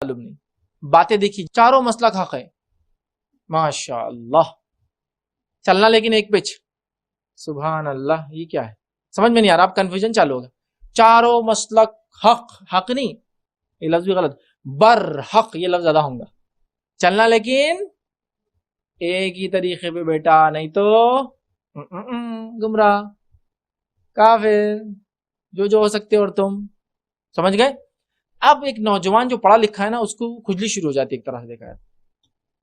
معلوم نہیں، باتیں دیکھی، چاروں مسلک حق ہے، ماشاء اللہ، چلنا لیکن ایک پچ، سبحان اللہ، یہ کیا ہے سمجھ میں نہیں آ رہا، آپ کنفیوژن چالو ہوگا، چاروں مسلک حق، حق نہیں یہ لفظ بھی غلط، بر حق یہ لفظ زیادہ ہوں گا، چلنا لیکن ایک ہی طریقے پہ بیٹا، نہیں تو گمراہ کافر، جو ہو سکتے اور تم سمجھ گئے۔ اب ایک نوجوان جو پڑھا لکھا ہے نا، اس کو کھجلی شروع ہو جاتی ہے ایک طرح سے دیکھا ہے،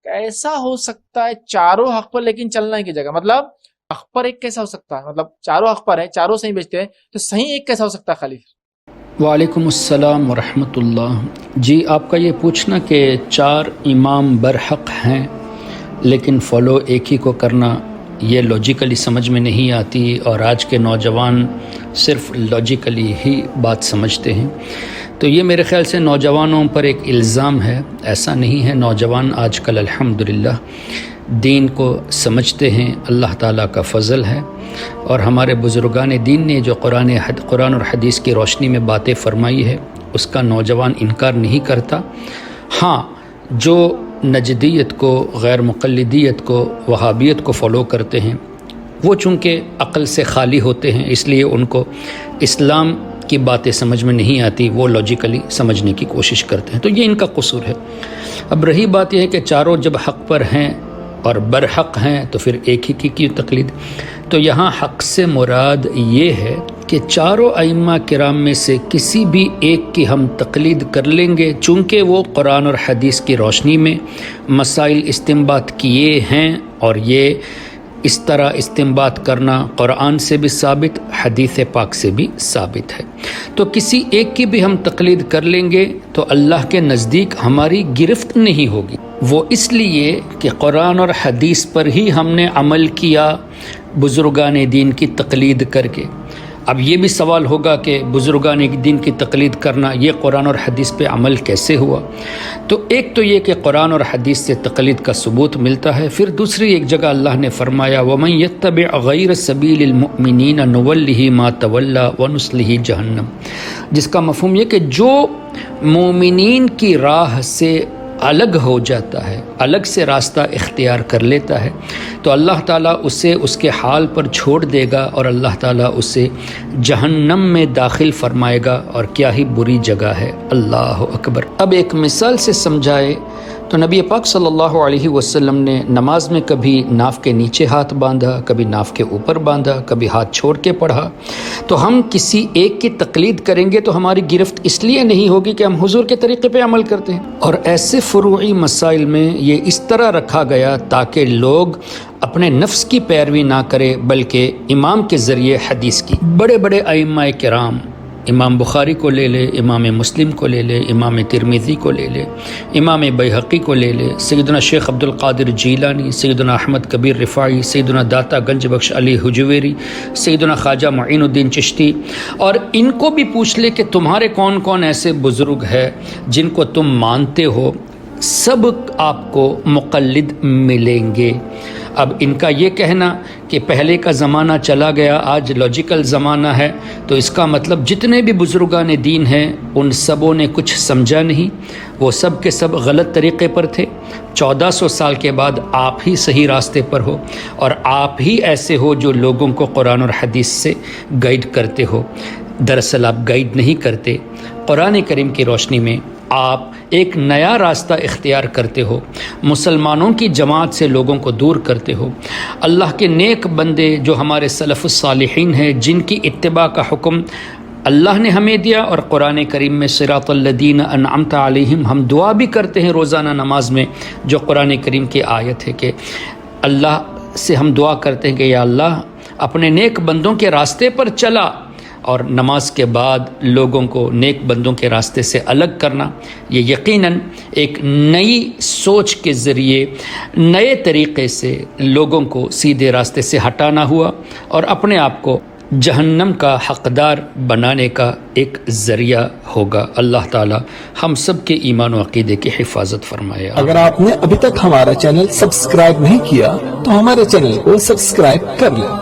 کیسا ہو سکتا ہے چاروں حق پر لیکن چلنا کی جگہ، مطلب حق پر ایک کیسا ہو سکتا ہے، مطلب چاروں حق پر ہے، چاروں صحیح بیچتے ہیں تو صحیح ایک کیسا ہو سکتا ہے خالی؟ وعلیکم السلام ورحمۃ اللہ۔ جی آپ کا یہ پوچھنا کہ چار امام برحق ہیں لیکن فالو ایک ہی کو کرنا، یہ لاجیکلی سمجھ میں نہیں آتی، اور آج کے نوجوان صرف لاجیکلی ہی بات سمجھتے ہیں، تو یہ میرے خیال سے نوجوانوں پر ایک الزام ہے، ایسا نہیں ہے۔ نوجوان آج کل الحمدللہ دین کو سمجھتے ہیں، اللہ تعالیٰ کا فضل ہے، اور ہمارے بزرگان دین نے جو قرآن اور حدیث کی روشنی میں باتیں فرمائی ہے اس کا نوجوان انکار نہیں کرتا۔ ہاں، جو نجدیت کو، غیر مقلدیت کو، وہابیت کو فالو کرتے ہیں، وہ چونکہ عقل سے خالی ہوتے ہیں، اس لیے ان کو اسلام کی باتیں سمجھ میں نہیں آتی، وہ لاجیکلی سمجھنے کی کوشش کرتے ہیں، تو یہ ان کا قصور ہے۔ اب رہی بات یہ ہے کہ چاروں جب حق پر ہیں اور برحق ہیں تو پھر ایک ہی کی تقلید، تو یہاں حق سے مراد یہ ہے کہ چاروں ائمہ کرام میں سے کسی بھی ایک کی ہم تقلید کر لیں گے، چونکہ وہ قرآن اور حدیث کی روشنی میں مسائل استنباط کیے ہیں، اور یہ اس طرح استنباط کرنا قرآن سے بھی ثابت، حدیث پاک سے بھی ثابت ہے، تو کسی ایک کی بھی ہم تقلید کر لیں گے تو اللہ کے نزدیک ہماری گرفت نہیں ہوگی، وہ اس لیے کہ قرآن اور حدیث پر ہی ہم نے عمل کیا بزرگان دین کی تقلید کر کے۔ اب یہ بھی سوال ہوگا کہ بزرگان دین کی تقلید کرنا یہ قرآن اور حدیث پہ عمل کیسے ہوا؟ تو ایک تو یہ کہ قرآن اور حدیث سے تقلید کا ثبوت ملتا ہے، پھر دوسری ایک جگہ اللہ نے فرمایا وَمَن يَتَّبِعْ غَيْرَ سَبِيلِ الْمُؤْمِنِينَ نُوَلِّهِ مَا تَوَلَّى وَنُصْلِهِ جَهَنَّمَ، جس کا مفہوم یہ کہ جو مومنین کی راہ سے الگ ہو جاتا ہے، الگ سے راستہ اختیار کر لیتا ہے، تو اللہ تعالیٰ اسے اس کے حال پر چھوڑ دے گا، اور اللہ تعالیٰ اسے جہنم میں داخل فرمائے گا، اور کیا ہی بری جگہ ہے، اللہ اکبر۔ اب ایک مثال سے سمجھائے تو نبی پاک صلی اللہ علیہ وسلم نے نماز میں کبھی ناف کے نیچے ہاتھ باندھا، کبھی ناف کے اوپر باندھا، کبھی ہاتھ چھوڑ کے پڑھا، تو ہم کسی ایک کی تقلید کریں گے تو ہماری گرفت اس لیے نہیں ہوگی کہ ہم حضور کے طریقے پہ عمل کرتے ہیں، اور ایسے فروعی مسائل میں یہ اس طرح رکھا گیا تاکہ لوگ اپنے نفس کی پیروی نہ کرے بلکہ امام کے ذریعے حدیث کی۔ بڑے بڑے ائمہ کرام، امام بخاری کو لے لے، امام مسلم کو لے لے، امام ترمذی کو لے لے، امام بیہقی کو لے لے، سیدنا شیخ عبد القادر جیلانی، سیدنا احمد کبیر رفاعی، سیدنا داتا گنج بخش علی حجویری، سیدنا خواجہ معین الدین چشتی، اور ان کو بھی پوچھ لے کہ تمہارے کون کون ایسے بزرگ ہیں جن کو تم مانتے ہو، سب آپ کو مقلد ملیں گے۔ اب ان کا یہ کہنا کہ پہلے کا زمانہ چلا گیا، آج لاجیکل زمانہ ہے، تو اس کا مطلب جتنے بھی بزرگان دین ہیں ان سبوں نے کچھ سمجھا نہیں، وہ سب کے سب غلط طریقے پر تھے۔ 1400 سال کے بعد آپ ہی صحیح راستے پر ہو، اور آپ ہی ایسے ہو جو لوگوں کو قرآن اور حدیث سے گائیڈ کرتے ہو۔ دراصل آپ گائیڈ نہیں کرتے، قرآن کریم کی روشنی میں آپ ایک نیا راستہ اختیار کرتے ہو، مسلمانوں کی جماعت سے لوگوں کو دور کرتے ہو۔ اللہ کے نیک بندے جو ہمارے سلف الصالحین ہیں، جن کی اتباع کا حکم اللہ نے ہمیں دیا، اور قرآن کریم میں صراط الذین انعمت علیہم ہم دعا بھی کرتے ہیں روزانہ نماز میں، جو قرآن کریم کی آیت ہے کہ اللہ سے ہم دعا کرتے ہیں کہ یا اللہ اپنے نیک بندوں کے راستے پر چلا، اور نماز کے بعد لوگوں کو نیک بندوں کے راستے سے الگ کرنا، یہ یقیناً ایک نئی سوچ کے ذریعے نئے طریقے سے لوگوں کو سیدھے راستے سے ہٹانا ہوا، اور اپنے آپ کو جہنم کا حقدار بنانے کا ایک ذریعہ ہوگا۔ اللہ تعالی ہم سب کے ایمان و عقیدے کی حفاظت فرمائے۔ اگر آپ نے ابھی تک ہمارا چینل سبسکرائب نہیں کیا تو ہمارے چینل کو سبسکرائب کر لیں